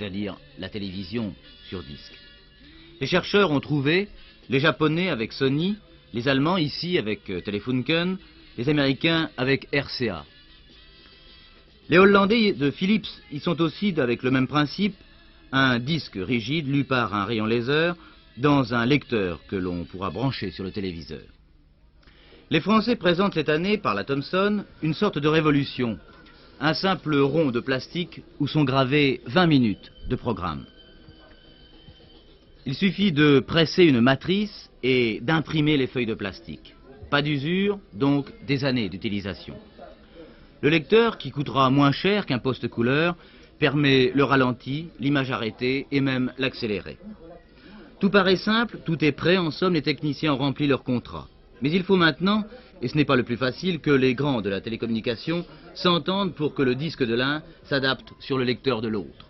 c'est-à-dire la télévision sur disque. Les chercheurs ont trouvé, les Japonais avec Sony, les Allemands ici avec Telefunken, les Américains avec RCA. Les Hollandais de Philips y sont aussi avec le même principe, un disque rigide lu par un rayon laser dans un lecteur que l'on pourra brancher sur le téléviseur. Les Français présentent cette année, par la Thomson, une sorte de révolution. Un simple rond de plastique où sont gravées 20 minutes de programme. Il suffit de presser une matrice et d'imprimer les feuilles de plastique. Pas d'usure, donc des années d'utilisation. Le lecteur, qui coûtera moins cher qu'un poste couleur, permet le ralenti, l'image arrêtée et même l'accéléré. Tout paraît simple, tout est prêt, en somme les techniciens ont rempli leur contrat. Mais il faut maintenant, et ce n'est pas le plus facile, que les grands de la télécommunication s'entendent pour que le disque de l'un s'adapte sur le lecteur de l'autre.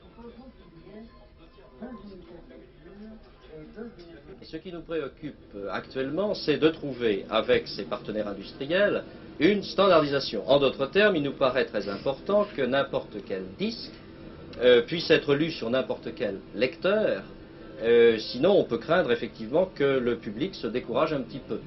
Ce qui nous préoccupe actuellement, c'est de trouver avec ces partenaires industriels une standardisation. En d'autres termes, il nous paraît très important que n'importe quel disque puisse être lu sur n'importe quel lecteur, sinon on peut craindre effectivement que le public se décourage un petit peu.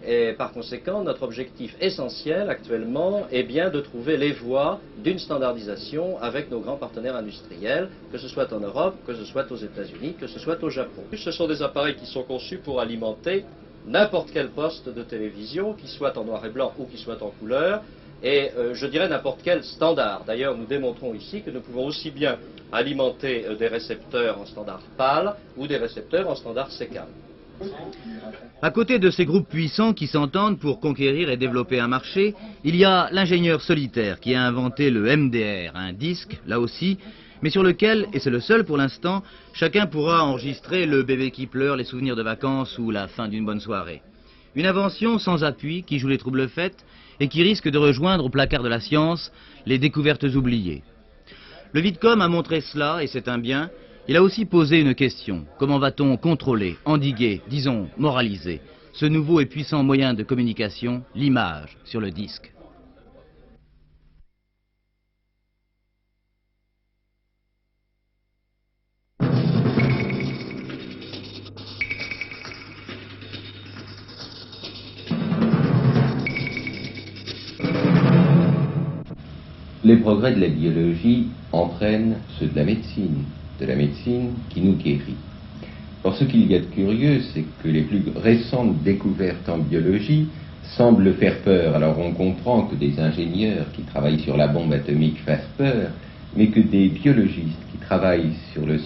Et par conséquent, notre objectif essentiel actuellement est bien de trouver les voies d'une standardisation avec nos grands partenaires industriels, que ce soit en Europe, que ce soit aux États-Unis, que ce soit au Japon. Ce sont des appareils qui sont conçus pour alimenter n'importe quel poste de télévision, qu'il soit en noir et blanc ou qu'il soit en couleur, et je dirais n'importe quel standard. D'ailleurs, nous démontrons ici que nous pouvons aussi bien alimenter des récepteurs en standard PAL ou des récepteurs en standard SECAM. À côté de ces groupes puissants qui s'entendent pour conquérir et développer un marché, il y a l'ingénieur solitaire qui a inventé le MDR, un disque, là aussi, mais sur lequel, et c'est le seul pour l'instant, chacun pourra enregistrer le bébé qui pleure, les souvenirs de vacances ou la fin d'une bonne soirée. Une invention sans appui qui joue les troubles faits et qui risque de rejoindre au placard de la science les découvertes oubliées. Le Vidcom a montré cela, et c'est un bien. Il a aussi posé une question. Comment va-t-on contrôler, endiguer, disons, moraliser ce nouveau et puissant moyen de communication, l'image sur le disque? Les progrès de la biologie entraînent ceux de la médecine qui nous guérit. Or, ce qu'il y a de curieux, c'est que les plus récentes découvertes en biologie semblent faire peur. Alors, on comprend que des ingénieurs qui travaillent sur la bombe atomique fassent peur, mais que des biologistes qui travaillent sur le